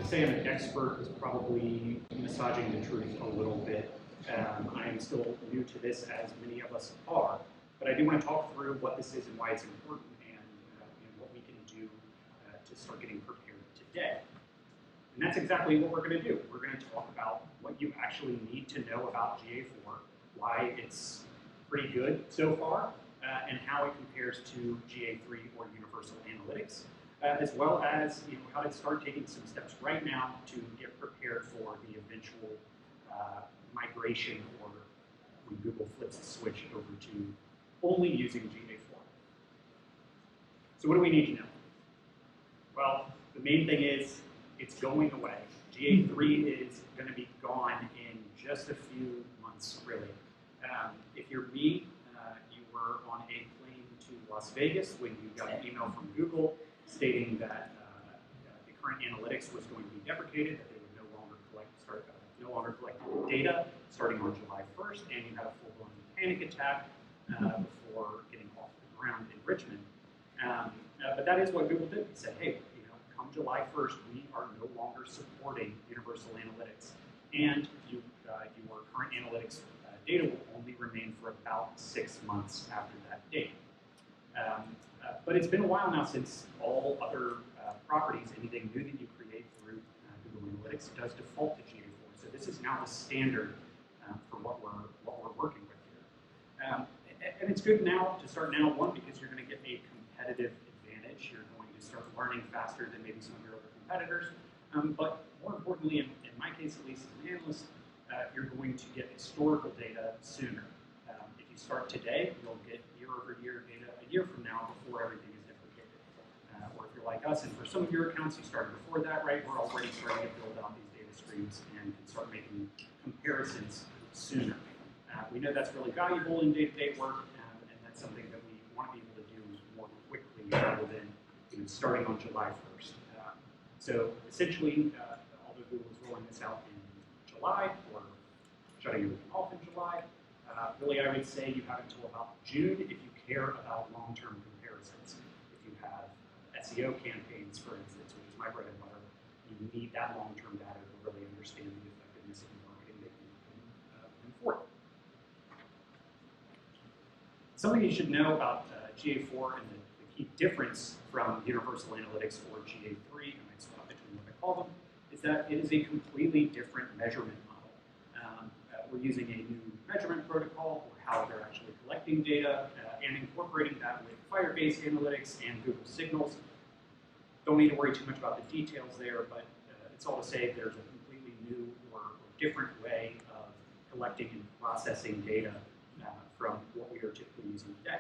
say I'm an expert is probably massaging the truth a little bit. I am still new to this, as many of us are, but I do want to talk through what this is and why it's important, and what we can do to start getting prepared today. And that's exactly what we're going to do. We're going to talk about what you actually need to know about GA4, why it's pretty good so far, and how it compares to GA3 or Universal Analytics, as well as how to start taking some steps right now to get prepared for the eventual migration, or when Google flips the switch over to only using GA4. So what do we need to know? Well, the main thing is it's going away. GA3 is going to be gone in just a few months, really. If you're me, you were on a plane to Las Vegas when you got an email from Google stating that the current analytics was going to be deprecated, that they would no longer collect data starting on July 1st, and you had a full-blown panic attack before getting off the ground in Richmond. But that is what Google did. They said, hey, come July 1st, we are no longer supporting Universal Analytics, and your current analytics data will only remain for about 6 months after that date. But it's been a while now since all other properties, anything new that you create through Google Analytics, does default to GA4. So this is now the standard for what we're working with here. And it's good now to start now, one, because you're going to get a competitive advantage. You're going to start learning faster than maybe some of your other competitors. But more importantly, in my case at least as an analyst, you're going to get historical data sooner. If you start today, you'll get year-over-year data a year from now before everything is deprecated. Or if you're like us, and for some of your accounts you started before that, right, we're already starting to build out these data streams and can start making comparisons sooner. We know that's really valuable in day-to-day work, and that's something that we want to be able to do more quickly rather than starting on July 1st. So essentially, although Google is rolling this out in July, or shutting everything off in July, really I would say you have until about June if you care about long-term comparisons. If you have SEO campaigns, for instance, which is my bread and butter, you need that long-term data to really understand the effectiveness of marketing that you can forth. Something you should know about GA4 and the key difference from Universal Analytics or GA3, I might swap between what I call them, is that it is a completely different measurement model. We're using a new measurement protocol for how they're actually collecting data and incorporating that with Firebase Analytics and Google Signals. Don't need to worry too much about the details there, but it's all to say there's a completely new or different way of collecting and processing data from what we are typically using today.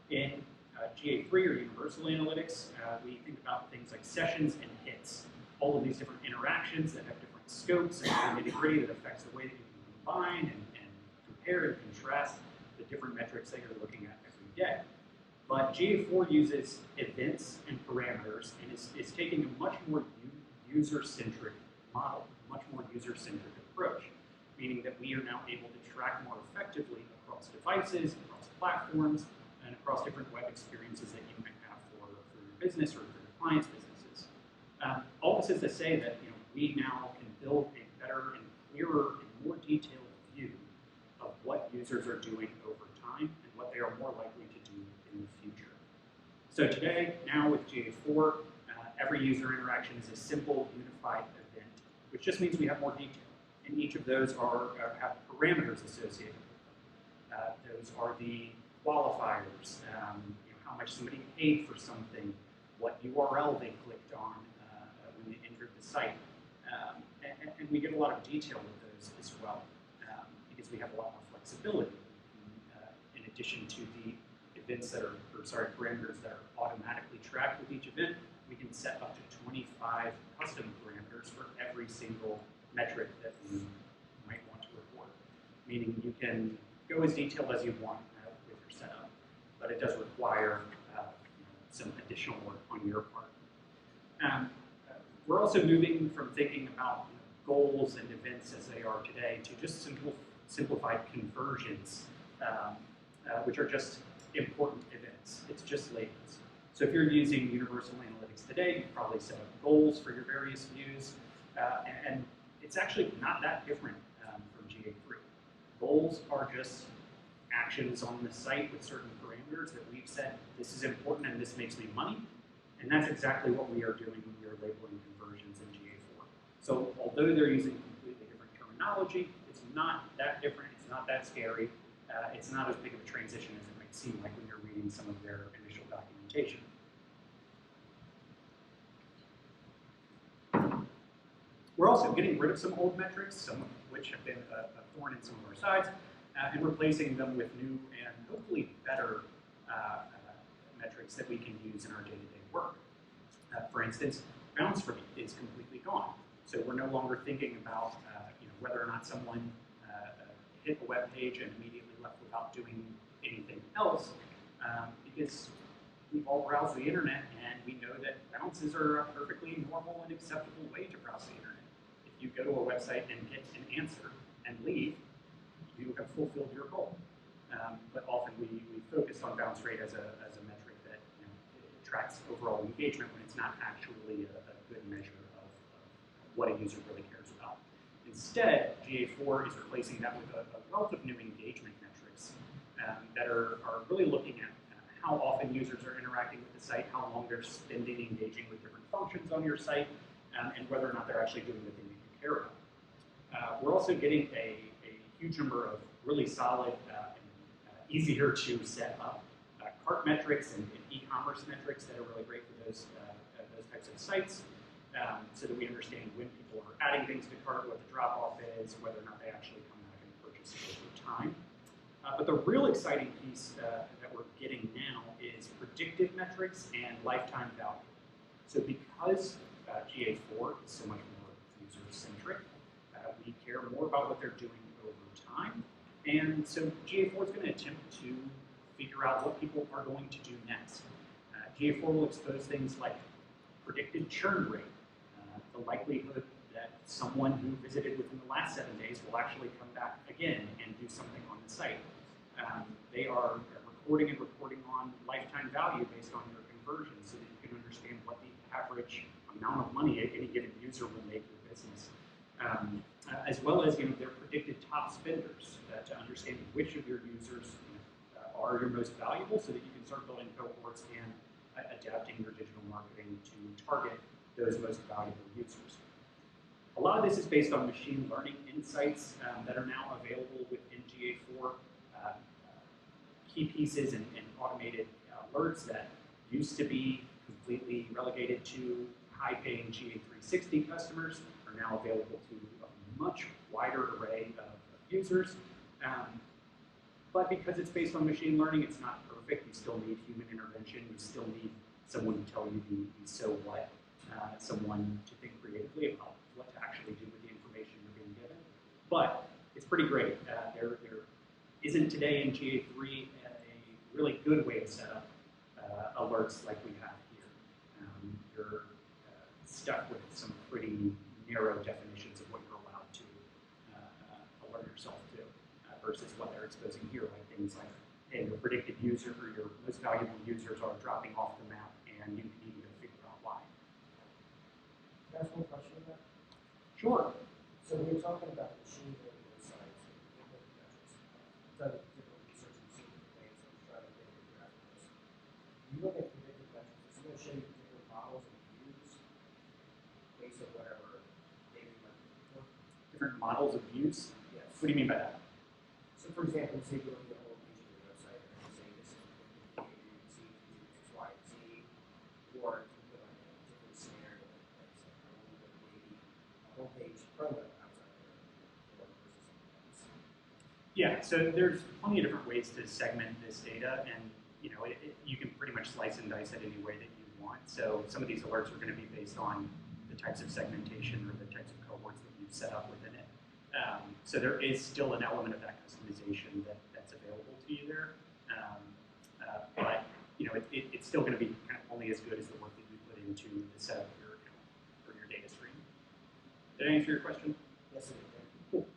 In GA3 or Universal Analytics, we think about things like sessions and hits. All of these different interactions that have different scopes and nitty-gritty that affects the way that you can combine and compare and contrast the different metrics that you're looking at every day. But GA4 uses events and parameters and is taking a much more user-centric model, a much more user-centric approach, meaning that we are now able to track more effectively across devices, across platforms, and across different web experiences that you might have for your business or for your clients' businesses. All this is to say that we now can build a better and clearer and more detailed view of what users are doing over time and what they are more likely to do in the future. So today, now with GA4, every user interaction is a simple unified event, which just means we have more detail. And each of those have parameters associated with them. Those are the qualifiers, how much somebody paid for something, what URL they clicked on when they entered the site. And we get a lot of detail with those as well, because we have a lot more flexibility. In addition to the events that parameters that are automatically tracked with each event, we can set up to 25 custom parameters for every single metric that we might want to report. Meaning you can go as detailed as you want with your setup, but it does require some additional work on your part. We're also moving from thinking about goals and events as they are today to just simplified conversions, which are just important events. It's just labels. So if you're using Universal Analytics today, you probably set up goals for your various views. And it's actually not that different from GA3. Goals are just actions on the site with certain parameters that we've said, this is important and this makes me money. And that's exactly what we are doing when we are labeling conversions in GA4. So although they're using completely different terminology, it's not that different, it's not that scary, it's not as big of a transition as it might seem like when you're reading some of their initial documentation. We're also getting rid of some old metrics, some of which have been a thorn in some of our sides, and replacing them with new and hopefully better metrics that we can use in our day-to-day work. For instance, bounce rate is completely gone. So we're no longer thinking about whether or not someone hit a web page and immediately left without doing anything else, because we've all browsed the internet and we know that bounces are a perfectly normal and acceptable way to browse the internet. If you go to a website and get an answer and leave, you have fulfilled your goal. But often we focus on bounce rate as a metric that it tracks overall engagement when it's not actually a good measure of what a user really cares about. Instead, GA4 is replacing that with a wealth of new engagement metrics that are really looking at how often users are interacting with the site, how long they're spending engaging with different functions on your site, and whether or not they're actually doing the thing that you care about. We're also getting a huge number of really solid and easier to set up cart metrics and e-commerce metrics that are really great for those types of sites, so that we understand when people are adding things to cart, what the drop-off is, whether or not they actually come back and purchase it over time. But the real exciting piece that we're getting now is predictive metrics and lifetime value. So because GA4 is so much more user-centric, we care more about what they're doing over time. And so GA4 is going to attempt to figure out what people are going to do next. GA4 will expose things like predicted churn rate, the likelihood that someone who visited within the last 7 days will actually come back again and do something on the site. They are recording and reporting on lifetime value based on your conversions so that you can understand what the average amount of money any given user will make your business. As well as their predicted top spenders to understand which of your users are your most valuable so that you can start building cohorts and adapting your digital marketing to target those most valuable users. A lot of this is based on machine learning insights that are now available within GA4. Key pieces and automated alerts that used to be completely relegated to high-paying GA360 customers are now available to a much wider array of users. But because it's based on machine learning, it's not perfect. You still need human intervention. You still need someone to tell you the so what, someone to think creatively about what to actually do with the information you're being given. But it's pretty great. There isn't today in GA3 a really good way to set up alerts like we have here. You're stuck with some pretty narrow definitions of what you're allowed to alert yourself to versus what they're exposing here, like things like, hey, your predicted user or your most valuable users are dropping off the map and you need to figure out why. Can I ask one question on that? Sure. So we were talking about machine learning insights and input metrics. I've done different research and seen different things, so I'm trying to get a graph of this. You look at predictive metrics, it's going to show you different models of views based on whatever data you might be looking for. Different models of views? Yes. What do you mean by that? So for example, say you're looking at a whole page of your website and you say this is predictive behavior, you can see X, Y, and Z, or you put like a different scenario that's like a little bit maybe a whole page promo outside there or versus something else. Yeah, so there's plenty of different ways to segment this data, and you can pretty much slice and dice it any way that you want. So some of these alerts are going to be based on the types of segmentation or the types of cohorts that you've set up within it. So there is still an element of that customization that's available to you there, but it's still going to be kind of only as good as the work that you put into the setup of your account or your data stream. Did I answer your question? Yes, it is. Cool.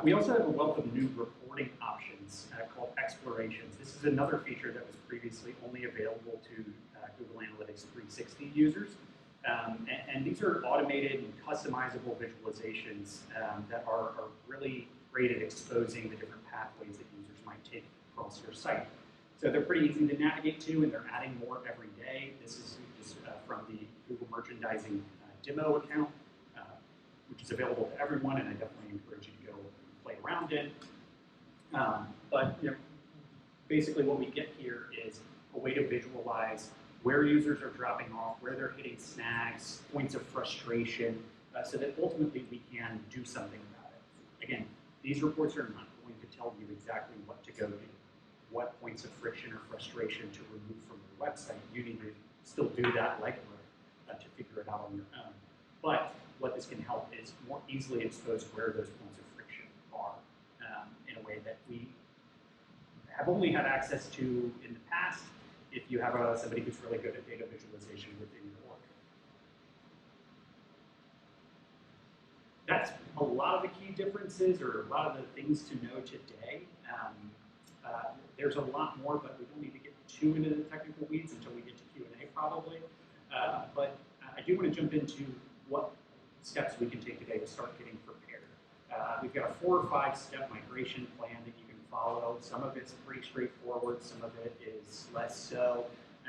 We also have a wealth of new reporting options called explorations. This is another feature that was previously only available to Google Analytics 360 users. And these are automated and customizable visualizations that are really great at exposing the different pathways that users might take across your site. So they're pretty easy to navigate to, and they're adding more every day. This is from the Google Merchandising demo account, which is available to everyone, and I definitely encourage you to go play around in. But basically what we get here is a way to visualize where users are dropping off, where they're hitting snags, points of frustration, so that ultimately we can do something about it. Again, these reports are not going to tell you exactly what to go do, what points of friction or frustration to remove from your website. You need to still do that legwork to figure it out on your own. But what this can help is more easily expose where those points of friction are in a way that we have only had access to in the past if you have somebody who's really good at data visualization within your org. That's a lot of the key differences, or a lot of the things to know today. There's a lot more, but we don't need to get too into the technical weeds until we get to Q&A probably. But I do want to jump into what steps we can take today to start getting prepared. We've got a 4 or 5 step migration plan that you can follow. Some of it's pretty straightforward, some of it is less so,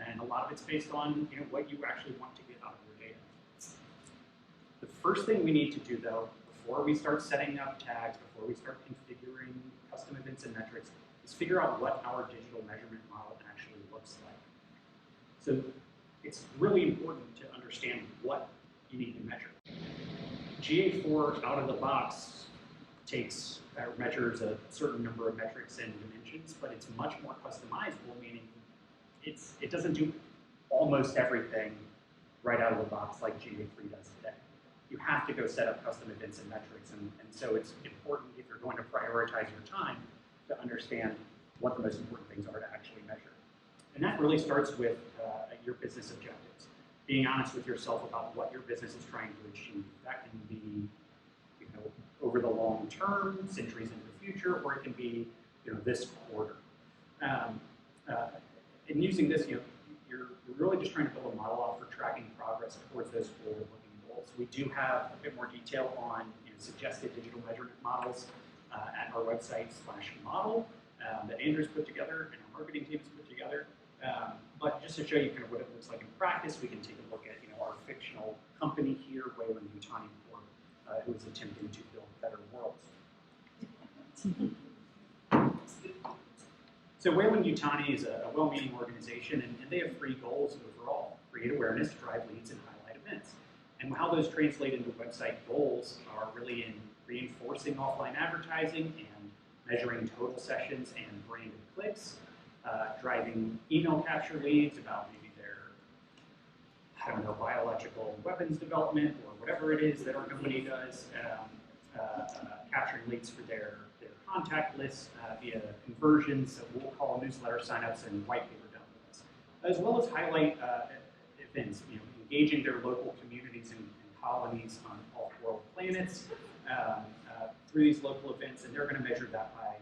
and a lot of it's based on what you actually want to get out of your data. The first thing we need to do though, before we start setting up tags, before we start configuring custom events and metrics, is figure out what our digital measurement model actually looks like. So it's really important to understand what you need to measure. GA4 out of the box measures a certain number of metrics and dimensions, but it's much more customizable, meaning it doesn't do almost everything right out of the box like GA3 does today. You have to go set up custom events and metrics, and so it's important if you're going to prioritize your time to understand what the most important things are to actually measure. And that really starts with your business objectives. Being honest with yourself about what your business is trying to achieve. That can be, over the long term, centuries into the future, or it can be, this quarter. In using this, you're really just trying to build a model out for tracking progress towards those forward-looking goals. We do have a bit more detail on suggested digital measurement models at our website /model that Andrew's put together and our marketing team has put together. But just to show you kind of what it looks like in practice, we can take a look at our fictional company here, Wayland-Yutani Corp, who is attempting to build better worlds. So Wayland-Yutani is a well-meaning organization, and they have 3 goals overall: create awareness, drive leads, and highlight events. And how those translate into website goals are really in reinforcing offline advertising and measuring total sessions and branded clicks, driving email capture leads about maybe their, biological weapons development or whatever it is that our company does, capturing leads for their contact lists via conversions of we'll call newsletter signups and white paper downloads, as well as highlight events, engaging their local communities and colonies on off-world planets through these local events, and they're going to measure that by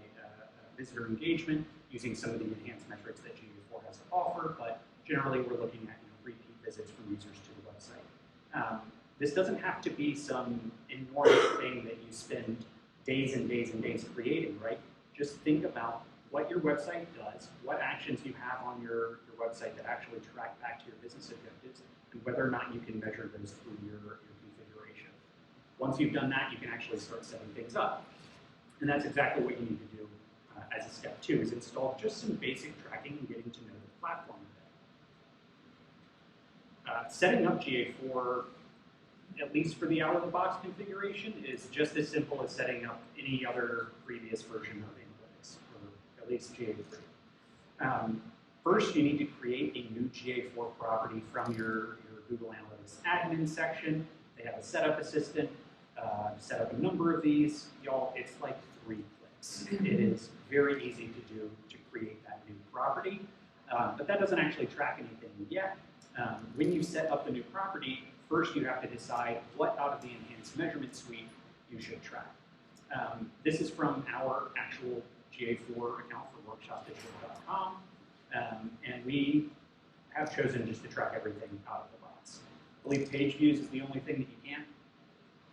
visitor engagement using some of the enhanced metrics that GA4 has to offer, but generally we're looking at repeat visits from users to the website. This doesn't have to be some enormous thing that you spend days and days and days creating, right? Just think about what your website does, what actions you have on your website that actually track back to your business objectives, and whether or not you can measure those through your configuration. Once you've done that, you can actually start setting things up. And that's exactly what you need to do as a step 2, is install just some basic tracking and getting to know the platform. Setting up GA4, at least for the out-of-the-box configuration, is just as simple as setting up any other previous version of Analytics, or at least GA3. First, you need to create a new GA4 property from your Google Analytics admin section. They have a setup assistant. Set up a number of these. Y'all, it's like 3 clicks. It is very easy to do to create that new property, but that doesn't actually track anything yet. When you set up the new property, first you have to decide what out of the enhanced measurement suite you should track. This is from our actual GA4 account for workshopdigital.com, and we have chosen just to track everything out of the box. I believe page views is the only thing that you can't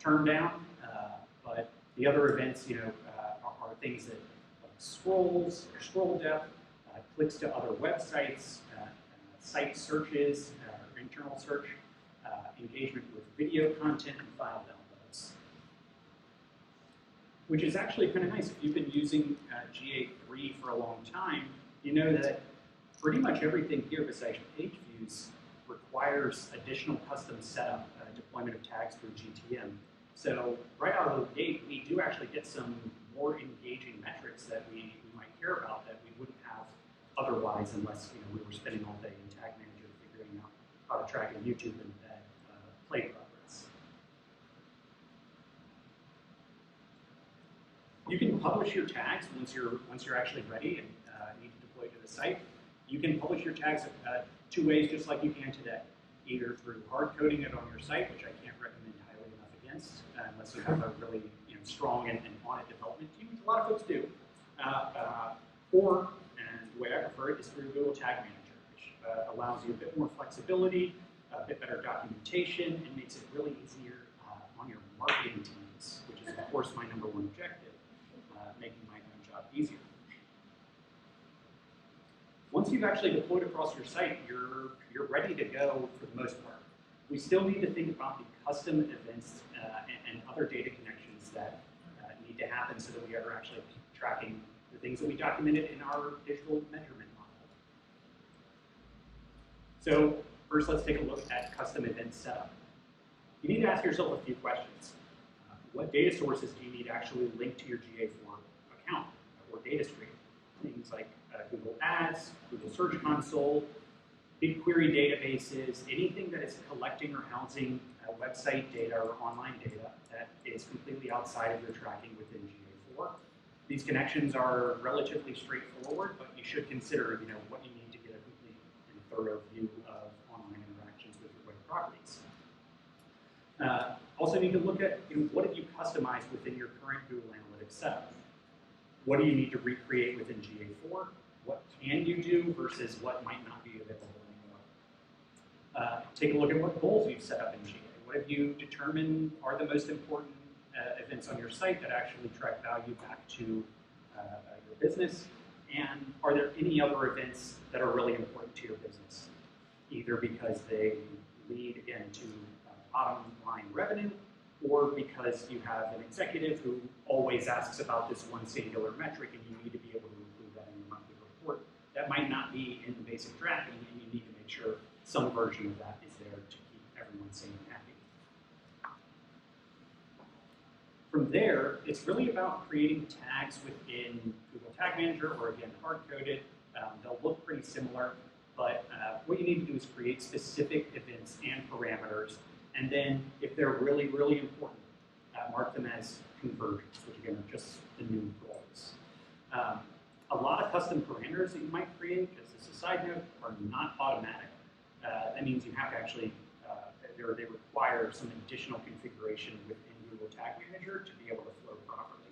turn down, but the other events, are things that like scrolls or scroll depth, clicks to other websites, site searches, or internal search, engagement with video content and file downloads. Which is actually kind of nice. If you've been using GA3 for a long time, you know that pretty much everything here besides page views requires additional custom setup, deployment of tags through GTM. So right out of the gate, we do actually get some more engaging metrics that we might care about that we wouldn't have otherwise unless we were spending all day in Tag Manager figuring out how to track a YouTube and play progress. You can publish your tags once you're actually ready and need to deploy to the site. You can publish your tags two ways, just like you can today. Either through hard coding it on your site, which I can't recommend highly enough against, unless you have a really strong and on-it development team, which a lot of folks do. Or, and the way I prefer it, is through Google Tag Manager, which allows you a bit more flexibility, a bit better documentation, and makes it really easier on your marketing teams, which is, of course, my #1 objective, making my own job easier. Once you've actually deployed across your site, you're ready to go for the most part. We still need to think about the custom events and other data connections that need to happen so that we are actually tracking the things that we documented in our digital measurement model. So first, let's take a look at custom event setup. You need to ask yourself a few questions. What data sources do you need to actually link to your GA4 account or data stream? Things like Google Ads, Google Search Console, BigQuery databases, anything that is collecting or housing website data or online data that is completely outside of your tracking within GA4. These connections are relatively straightforward, but you should consider what you need to get a complete and thorough view of online interactions with your web properties. Also need to look at what have you customized within your current Google Analytics setup. What do you need to recreate within GA4? What can you do versus what might not be available anymore? Take a look at what goals you've set up in GA. What have you determined are the most important events on your site that actually track value back to your business? And are there any other events that are really important to your business? Either because they lead, again, to bottom line revenue, or because you have an executive who always asks about this one singular metric and you need to be able to include that in your monthly report. That might not be in the basic tracking, and you need to make sure some version of that is there to keep everyone sane and happy. From there, it's really about creating tags within Google Tag Manager, or again, hard-coded. They'll look pretty similar, but what you need to do is create specific events and parameters. And then, if they're really, really important, mark them as conversions, which again are just the new goals. A lot of custom parameters that you might create, just as a side note, are not automatic. That means you have to actually, they require some additional configuration within Google Tag Manager to be able to flow properly.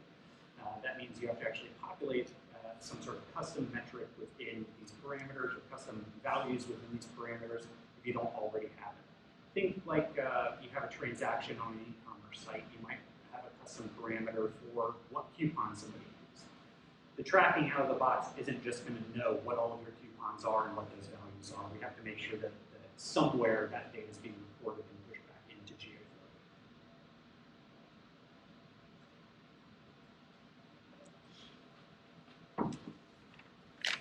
That means you have to actually populate some sort of custom metric within these parameters, or custom values within these parameters if you don't already have it. Think like you have a transaction on an e-commerce site. You might have a custom parameter for what coupons somebody uses. The tracking out of the box isn't just going to know what all of your coupons are and what those values are. We have to make sure that somewhere that data is being recorded and pushed back into GA4.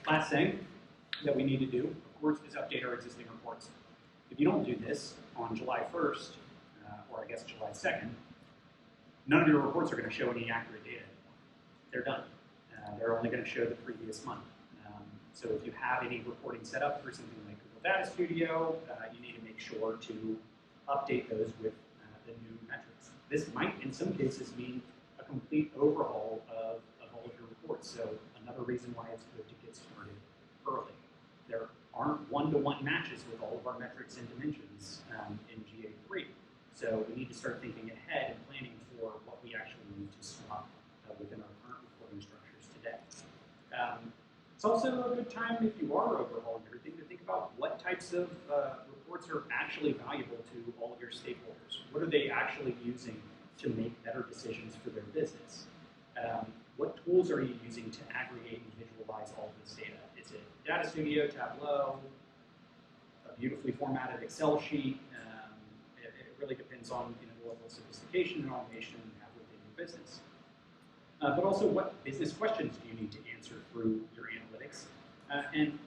Last thing that we need to do, of course, is update our existing reports. If you don't do this on July 1st, or I guess July 2nd, none of your reports are going to show any accurate data. They're done. They're only going to show the previous month. So if you have any reporting set up for something like Google Data Studio, you need to make sure to update those with the new metrics. This might, in some cases, mean a complete overhaul of all of your reports. So another reason why it's good to get started early. There aren't one-to-one matches with all of our metrics and dimensions in GA3. So we need to start thinking ahead and planning for what we actually need to swap within our current reporting structures today. It's also a good time, if you are overhauling everything, to think about what types of reports are actually valuable to all of your stakeholders. What are they actually using to make better decisions for their business? What tools are you using to aggregate and visualize all of this data? Is it Data Studio, Tableau, a beautifully formatted Excel sheet? It really depends on the level of sophistication and automation you have within your business. But also, what business questions do you need to answer through your analytics? And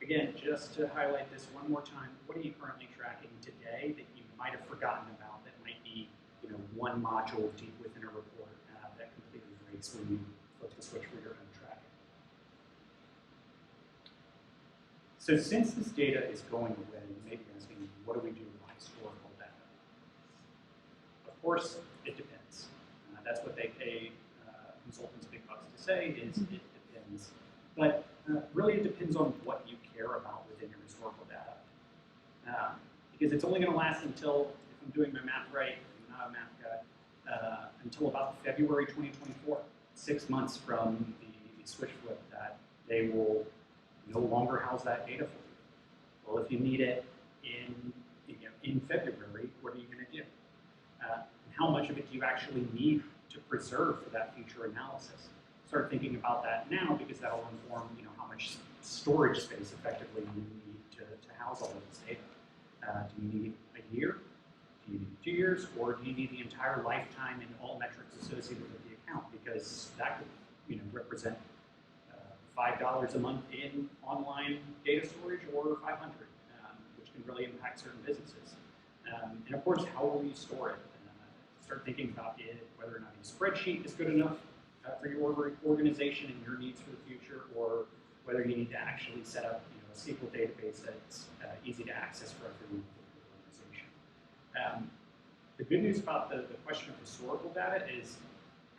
again, just to highlight this one more time, what are you currently tracking today that you might have forgotten about that might be one module deep within a report that completely breaks when you flip the switch for your own tracking? So since this data is going away, you may be asking, what do we do with historical data? Of course, it depends. That's what they pay consultants big bucks to say, is it depends. But really it depends on what you care about within your historical data. Because it's only going to last until, if I'm doing my math right, I'm not a math guy, until about February 2024, 6 months from the switch flip, that they will no longer house that data for you. Well, if you need it in February, what are you going to do? How much of it do you actually need to preserve for that future analysis? Start thinking about that now, because that will inform how much storage space effectively you need to house all of this data. Do you need a year? Do you need 2 years? Or do you need the entire lifetime and all metrics associated with the account? Because that could represent $5 a month in online data storage, or 500, which can really impact certain businesses. And of course, how will you store it? Start thinking about whether or not a spreadsheet is good enough for your organization and your needs for the future, or whether you need to actually set up a SQL database that's easy to access for everyone within your organization. The good news about the question of historical data is,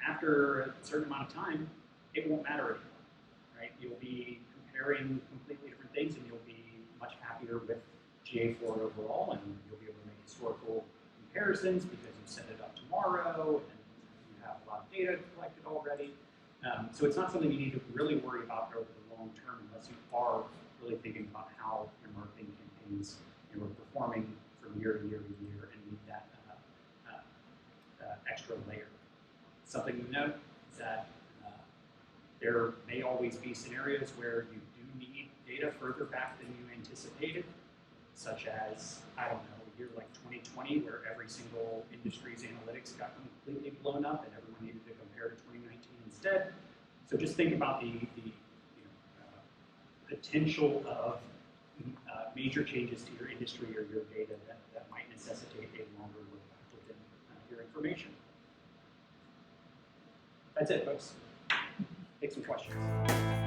after a certain amount of time, it won't matter anymore. Right? You'll be comparing completely different things, and you'll be much happier with GA4 overall, and you'll be able to make historical comparisons because you set it up tomorrow and you have a lot of data collected already. So it's not something you need to really worry about over the long term, unless you are really thinking about how your marketing campaigns are performing from year to year to year, and need that extra layer. Something to note is that there may always be scenarios where you do need data further back than you anticipated, such as, I don't know, a year like 2020, where every single industry's analytics got completely blown up and everyone needed to compare to 2019 instead. So just think about the potential of major changes to your industry or your data that might necessitate a longer look within your information. That's it, folks. Take some questions.